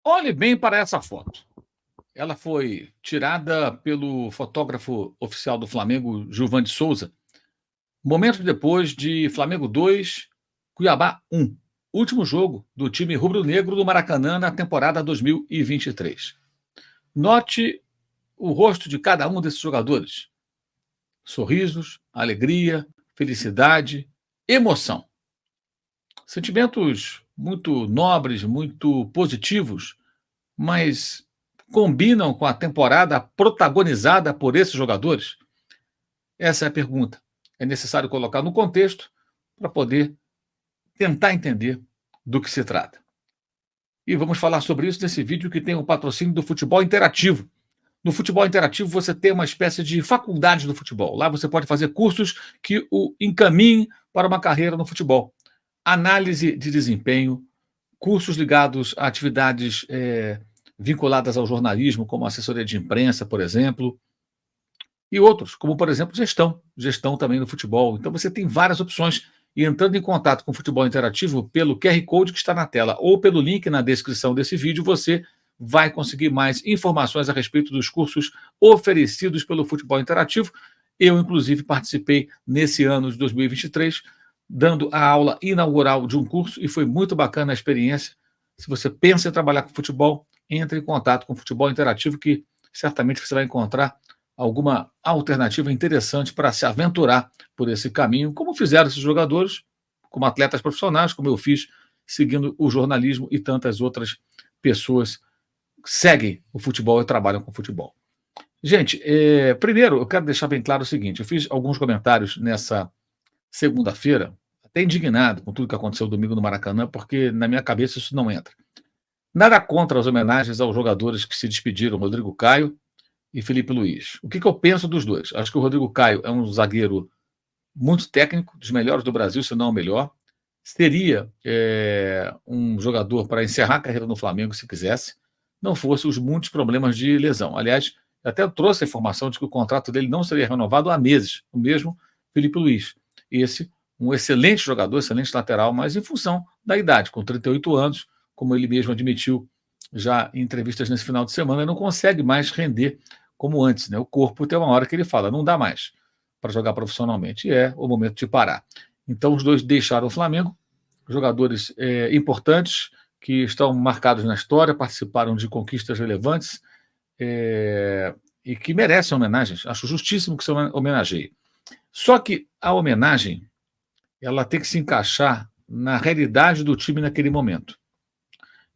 Olhe bem para essa foto. Ela foi tirada pelo fotógrafo oficial do Flamengo, Gilvan de Souza, momentos depois de Flamengo 2, Cuiabá 1. Último jogo do time rubro-negro do Maracanã na temporada 2023. Note o rosto de cada um desses jogadores. Sorrisos, alegria, felicidade, emoção. Sentimentos muito nobres, muito positivos, mas combinam com a temporada protagonizada por esses jogadores? Essa é a pergunta. É necessário colocar no contexto para poder tentar entender do que se trata. E vamos falar sobre isso nesse vídeo que tem o patrocínio do Futebol Interativo. No Futebol Interativo você tem uma espécie de faculdade do futebol. Lá você pode fazer cursos que o encaminhem para uma carreira no futebol. Análise de desempenho, cursos ligados a atividades vinculadas ao jornalismo, como assessoria de imprensa, por exemplo, e outros, como, por exemplo, gestão também no futebol. Então, você tem várias opções. E entrando em contato com o Futebol Interativo pelo QR Code que está na tela ou pelo link na descrição desse vídeo, você vai conseguir mais informações a respeito dos cursos oferecidos pelo Futebol Interativo. Eu, inclusive, participei nesse ano de 2023, dando a aula inaugural de um curso, e foi muito bacana a experiência. Se você pensa em trabalhar com futebol, entre em contato com o Futebol Interativo, que certamente você vai encontrar alguma alternativa interessante para se aventurar por esse caminho, como fizeram esses jogadores, como atletas profissionais, como eu fiz, seguindo o jornalismo, e tantas outras pessoas seguem o futebol e trabalham com futebol. Gente, primeiro eu quero deixar bem claro o seguinte: eu fiz alguns comentários nessa segunda-feira, até indignado com tudo que aconteceu domingo no Maracanã, porque na minha cabeça isso não entra. Nada contra as homenagens aos jogadores que se despediram, Rodrigo Caio e Felipe Luiz. O que eu penso dos dois? Acho que o Rodrigo Caio é um zagueiro muito técnico, dos melhores do Brasil, se não o melhor. Seria um jogador para encerrar a carreira no Flamengo, se quisesse, não fosse os muitos problemas de lesão. Aliás, até trouxe a informação de que o contrato dele não seria renovado há meses, o mesmo Felipe Luiz. Esse, um excelente jogador, excelente lateral, mas em função da idade, com 38 anos, como ele mesmo admitiu já em entrevistas nesse final de semana, não consegue mais render como antes, né? O corpo tem uma hora que ele fala, não dá mais para jogar profissionalmente, e é o momento de parar. Então os dois deixaram o Flamengo, jogadores importantes, que estão marcados na história, participaram de conquistas relevantes, e que merecem homenagens. Acho justíssimo que se homenageie. Só que a homenagem, ela tem que se encaixar na realidade do time naquele momento.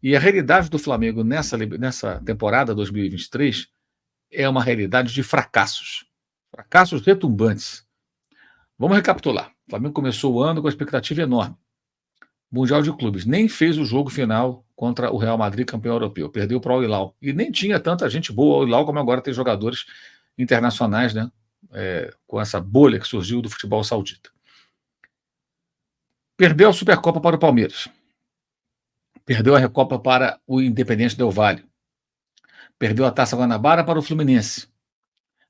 E a realidade do Flamengo nessa temporada 2023 é uma realidade de fracassos. Fracassos retumbantes. Vamos recapitular. O Flamengo começou o ano com uma expectativa enorme. Mundial de Clubes. Nem fez o jogo final contra o Real Madrid, campeão europeu. Perdeu para o Al Hilal. E nem tinha tanta gente boa ao Hilal como agora tem jogadores internacionais, né? Com essa bolha que surgiu do futebol saudita. Perdeu a Supercopa para o Palmeiras. Perdeu a Recopa para o Independente Del Valle. Perdeu a Taça Guanabara para o Fluminense.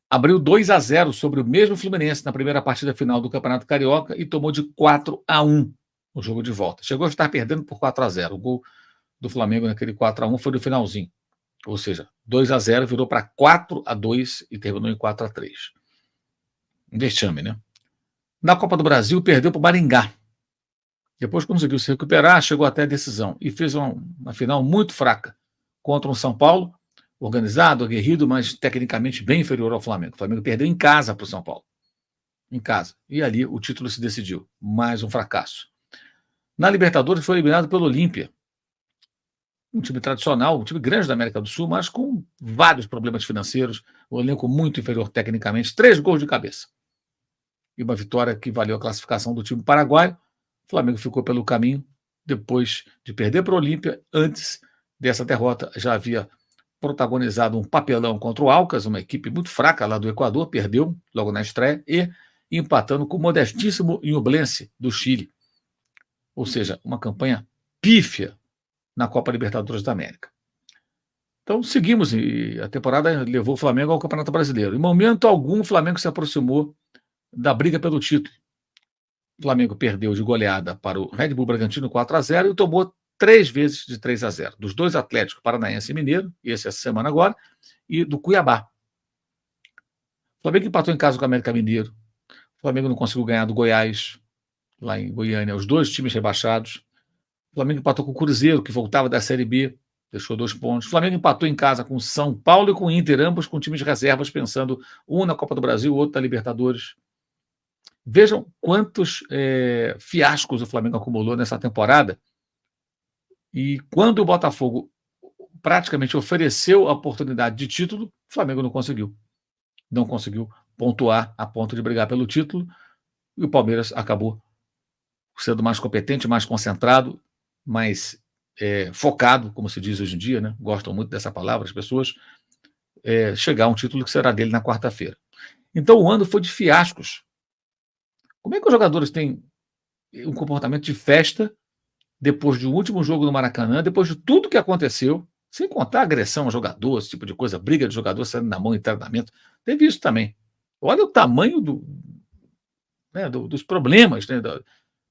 Abriu 2-0 sobre o mesmo Fluminense na primeira partida final do Campeonato Carioca e tomou de 4-1 o jogo de volta. Chegou a estar perdendo por 4-0. O gol do Flamengo naquele 4-1 foi do finalzinho. Ou seja, 2-0 virou para 4-2 e terminou em 4-3. Um vexame, né? Na Copa do Brasil, perdeu para o Maringá. Depois conseguiu se recuperar, chegou até a decisão e fez uma final muito fraca contra um São Paulo, organizado, aguerrido, mas tecnicamente bem inferior ao Flamengo. O Flamengo perdeu em casa para o São Paulo. Em casa. E ali o título se decidiu. Mais um fracasso. Na Libertadores foi eliminado pelo Olímpia. Um time tradicional, um time grande da América do Sul, mas com vários problemas financeiros, um elenco muito inferior tecnicamente, 3 gols de cabeça. E uma vitória que valeu a classificação do time paraguaio. O Flamengo ficou pelo caminho depois de perder para o Olímpia. Antes dessa derrota, já havia protagonizado um papelão contra o Alcas, uma equipe muito fraca lá do Equador, perdeu logo na estreia, e empatando com o modestíssimo Ñublense do Chile. Ou seja, uma campanha pífia na Copa Libertadores da América. Então seguimos, e a temporada levou o Flamengo ao Campeonato Brasileiro. Em momento algum o Flamengo se aproximou da briga pelo título. O Flamengo perdeu de goleada para o Red Bull Bragantino 4-0 e tomou 3 vezes de 3-0, dos 2 Atlético Paranaense e Mineiro, e essa semana agora, e do Cuiabá. O Flamengo empatou em casa com o América Mineiro. O Flamengo não conseguiu ganhar do Goiás, lá em Goiânia, os 2 times rebaixados. O Flamengo empatou com o Cruzeiro, que voltava da Série B, deixou 2 pontos. O Flamengo empatou em casa com São Paulo e com o Inter, ambos com times de reservas, pensando um na Copa do Brasil, o outro na Libertadores. Vejam quantos fiascos o Flamengo acumulou nessa temporada. E quando o Botafogo praticamente ofereceu a oportunidade de título, o Flamengo não conseguiu. Não conseguiu pontuar a ponto de brigar pelo título, e o Palmeiras acabou sendo mais competente, mais concentrado, mais focado, como se diz hoje em dia, né? Gostam muito dessa palavra, as pessoas, chegar a um título que será dele na quarta-feira. Então o ano foi de fiascos. Como é que os jogadores têm um comportamento de festa depois do último jogo no Maracanã, depois de tudo que aconteceu, sem contar agressão a jogador, esse tipo de coisa, briga de jogador saindo na mão em treinamento, teve isso também. Olha o tamanho dos problemas, né, da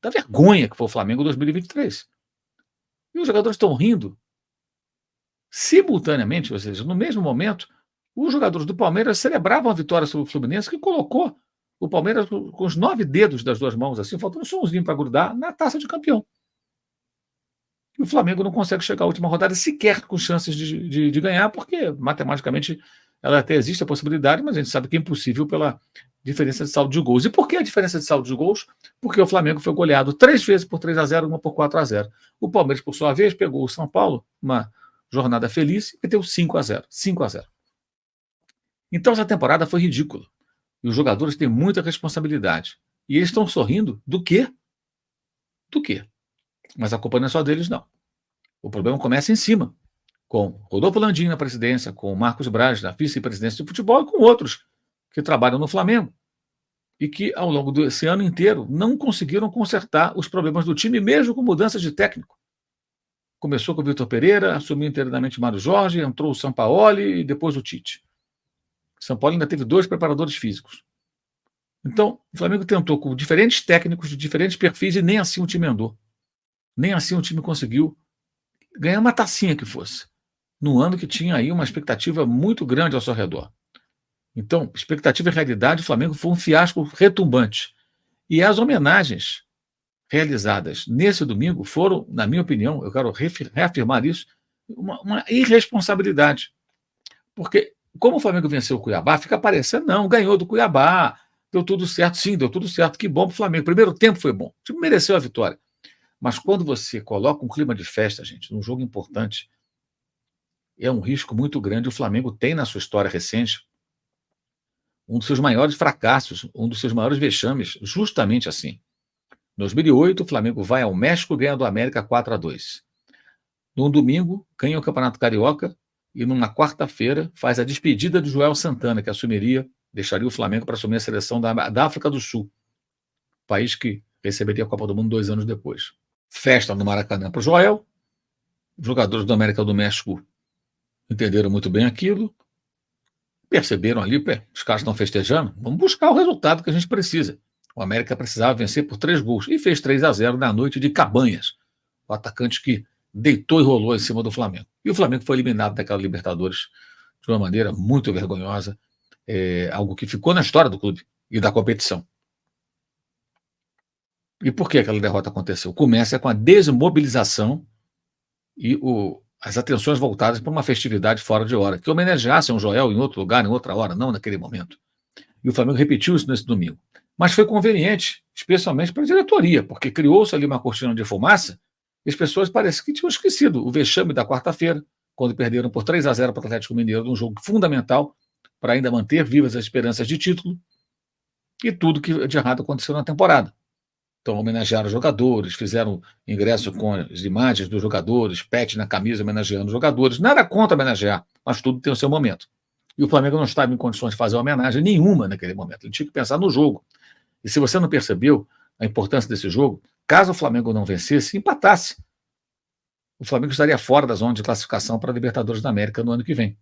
vergonha que foi o Flamengo em 2023. E os jogadores estão rindo simultaneamente, ou seja, no mesmo momento, os jogadores do Palmeiras celebravam a vitória sobre o Fluminense, que colocou o Palmeiras com os 9 dedos das 2 mãos, assim, faltando só umzinho para grudar na taça de campeão. E o Flamengo não consegue chegar à última rodada sequer com chances de ganhar, porque matematicamente ela até existe a possibilidade, mas a gente sabe que é impossível pela diferença de saldo de gols. E por que a diferença de saldo de gols? Porque o Flamengo foi goleado 3 vezes por 3-0, uma por 4-0. O Palmeiras, por sua vez, pegou o São Paulo, uma jornada feliz, e deu 5-0. 5-0. Então essa temporada foi ridícula. E os jogadores têm muita responsabilidade. E eles estão sorrindo do quê? Do quê? Mas a culpa não é só deles, não. O problema começa em cima, com Rodolfo Landim na presidência, com Marcos Braz na vice-presidência de futebol e com outros que trabalham no Flamengo e que, ao longo desse ano inteiro, não conseguiram consertar os problemas do time, mesmo com mudanças de técnico. Começou com o Vitor Pereira, assumiu inteiramente o Mário Jorge, entrou o Sampaoli e depois o Tite. O São Paulo ainda teve 2 preparadores físicos. Então, o Flamengo tentou com diferentes técnicos de diferentes perfis e nem assim o time andou. Nem assim o time conseguiu ganhar uma tacinha que fosse, num ano que tinha aí uma expectativa muito grande ao seu redor. Então, expectativa e realidade, o Flamengo foi um fiasco retumbante. E as homenagens realizadas nesse domingo foram, na minha opinião, eu quero reafirmar isso, uma irresponsabilidade. Porque, como o Flamengo venceu o Cuiabá, fica parecendo, não, ganhou do Cuiabá, deu tudo certo, sim, deu tudo certo, que bom para o Flamengo. O primeiro tempo foi bom, o time mereceu a vitória. Mas quando você coloca um clima de festa, gente, num jogo importante, é um risco muito grande. O Flamengo tem na sua história recente um dos seus maiores fracassos, um dos seus maiores vexames, justamente assim. Em 2008, o Flamengo vai ao México e ganha do América 4-2. Num domingo, ganha o Campeonato Carioca e numa quarta-feira faz a despedida de Joel Santana, que deixaria o Flamengo para assumir a seleção da África do Sul, país que receberia a Copa do Mundo 2 anos depois. Festa no Maracanã para o Joel, os jogadores do América do México entenderam muito bem aquilo, perceberam ali, os caras estão festejando, vamos buscar o resultado que a gente precisa. O América precisava vencer por 3 gols e fez 3-0 na noite de Cabanhas, o atacante que deitou e rolou em cima do Flamengo. E o Flamengo foi eliminado daquela Libertadores de uma maneira muito vergonhosa, algo que ficou na história do clube e da competição. E por que aquela derrota aconteceu? Começa com a desmobilização e as atenções voltadas para uma festividade fora de hora, que homenageassem o Joel em outro lugar, em outra hora, não naquele momento. E o Flamengo repetiu isso nesse domingo. Mas foi conveniente, especialmente para a diretoria, porque criou-se ali uma cortina de fumaça e as pessoas parecem que tinham esquecido o vexame da quarta-feira, quando perderam por 3-0 para o Atlético Mineiro, num jogo fundamental para ainda manter vivas as esperanças de título e tudo que de errado aconteceu na temporada. Então, homenagearam os jogadores, fizeram ingresso com as imagens dos jogadores, pet na camisa homenageando os jogadores. Nada contra homenagear, mas tudo tem o seu momento. E o Flamengo não estava em condições de fazer homenagem nenhuma naquele momento. Ele tinha que pensar no jogo. E se você não percebeu a importância desse jogo, caso o Flamengo não vencesse, empatasse, o Flamengo estaria fora da zona de classificação para a Libertadores da América no ano que vem,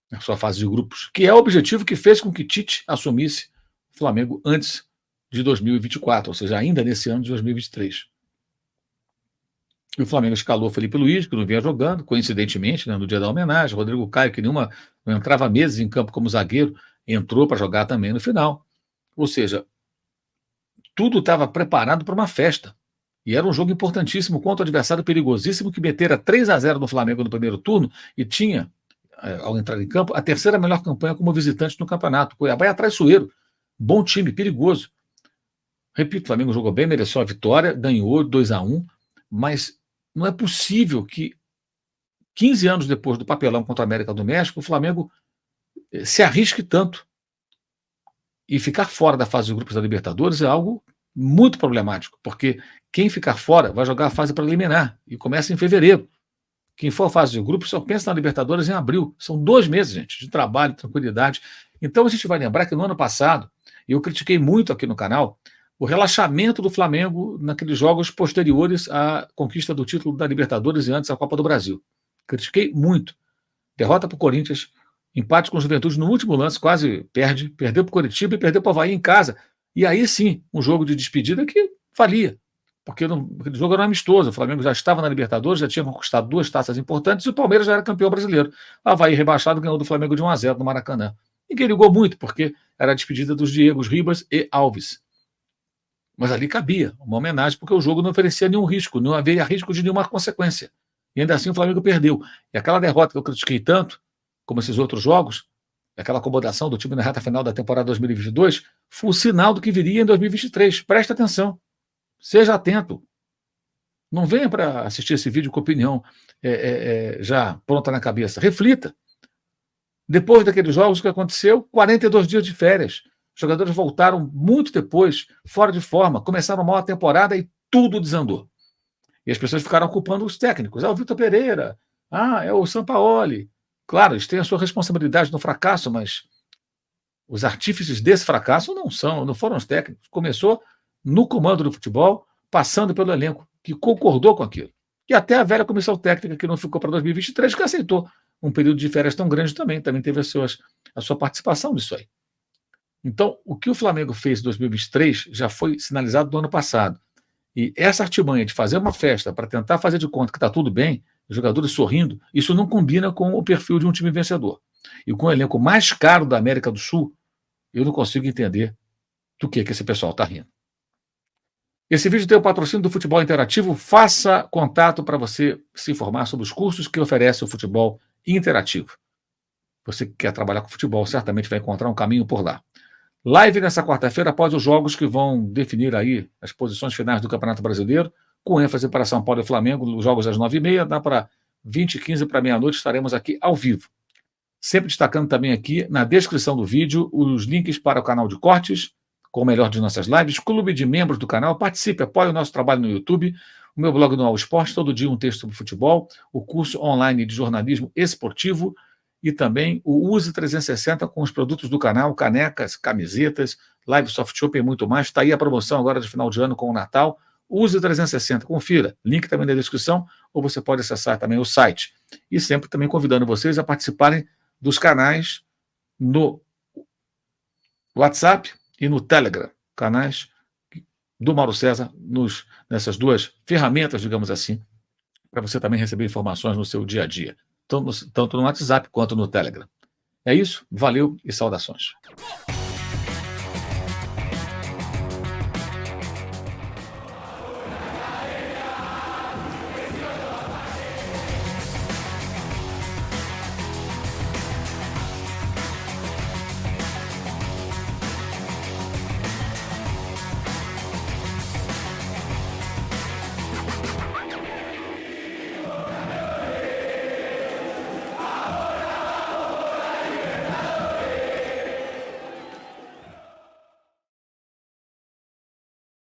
na sua fase de grupos, que é o objetivo que fez com que Tite assumisse o Flamengo antes de 2024, ou seja, ainda nesse ano de 2023. E o Flamengo escalou Felipe Luiz, que não vinha jogando, coincidentemente, né, no dia da homenagem. Rodrigo Caio, que não entrava meses em campo como zagueiro, entrou para jogar também no final. Ou seja, tudo estava preparado para uma festa. E era um jogo importantíssimo contra o adversário perigosíssimo que metera 3-0 no Flamengo no primeiro turno e tinha, ao entrar em campo, a terceira melhor campanha como visitante no campeonato. Cuiabá é traiçoeiro, bom time, perigoso. Repito, o Flamengo jogou bem, mereceu a vitória, ganhou 2-1, mas não é possível que 15 anos depois do papelão contra a América do México, o Flamengo se arrisque tanto. E ficar fora da fase de grupos da Libertadores é algo muito problemático, porque quem ficar fora vai jogar a fase preliminar e começa em fevereiro. Quem for a fase de grupos só pensa na Libertadores em abril. São 2 meses, gente, de trabalho, tranquilidade. Então a gente vai lembrar que no ano passado, eu critiquei muito aqui no canal, o relaxamento do Flamengo naqueles jogos posteriores à conquista do título da Libertadores e antes a Copa do Brasil. Critiquei muito. Derrota para o Corinthians, empate com o Juventude no último lance, quase perdeu para o Coritiba e perdeu para o Avaí em casa. E aí sim, um jogo de despedida que valia, porque aquele jogo era amistoso, o Flamengo já estava na Libertadores, já tinha conquistado 2 taças importantes e o Palmeiras já era campeão brasileiro. O Avaí rebaixado ganhou do Flamengo de 1-0 no Maracanã. Ninguém ligou muito, porque era a despedida dos Diegos Ribas e Alves. Mas ali cabia uma homenagem, porque o jogo não oferecia nenhum risco, não havia risco de nenhuma consequência. E ainda assim o Flamengo perdeu. E aquela derrota que eu critiquei tanto, como esses outros jogos, aquela acomodação do time na reta final da temporada 2022, foi o sinal do que viria em 2023. Presta atenção. Seja atento. Não venha para assistir esse vídeo com opinião já pronta na cabeça. Reflita. Depois daqueles jogos, o que aconteceu? 42 dias de férias. Os jogadores voltaram muito depois, fora de forma, começaram mal a temporada e tudo desandou. E as pessoas ficaram culpando os técnicos. O Vitor Pereira, é o Sampaoli. Claro, eles têm a sua responsabilidade no fracasso, mas os artífices desse fracasso não foram os técnicos. Começou no comando do futebol, passando pelo elenco, que concordou com aquilo. E até a velha comissão técnica, que não ficou para 2023, que aceitou um período de férias tão grande também teve a sua participação nisso aí. Então, o que o Flamengo fez em 2023 já foi sinalizado no ano passado. E essa artimanha de fazer uma festa para tentar fazer de conta que está tudo bem, os jogadores sorrindo, isso não combina com o perfil de um time vencedor. E com o elenco mais caro da América do Sul, eu não consigo entender do que esse pessoal está rindo. Esse vídeo tem o patrocínio do Futebol Interativo. Faça contato para você se informar sobre os cursos que oferece o Futebol Interativo. Você que quer trabalhar com futebol, certamente vai encontrar um caminho por lá. Live nessa quarta-feira após os jogos que vão definir aí as posições finais do Campeonato Brasileiro, com ênfase para São Paulo e Flamengo, os jogos às 9h30, dá para 20h15 para meia-noite, estaremos aqui ao vivo. Sempre destacando também aqui na descrição do vídeo os links para o canal de cortes, com o melhor de nossas lives, clube de membros do canal, participe, apoie o nosso trabalho no YouTube, o meu blog no All Esporte, todo dia um texto sobre futebol, o curso online de jornalismo esportivo, e também o Use 360 com os produtos do canal, canecas, camisetas, live soft shop e muito mais. Está aí a promoção agora de final de ano com o Natal. Use 360, confira. Link também na descrição, ou você pode acessar também o site. E sempre também convidando vocês a participarem dos canais no WhatsApp e no Telegram. Canais do Mauro César nessas 2 ferramentas, digamos assim, para você também receber informações no seu dia a dia. Tanto no WhatsApp quanto no Telegram. É isso, valeu e saudações.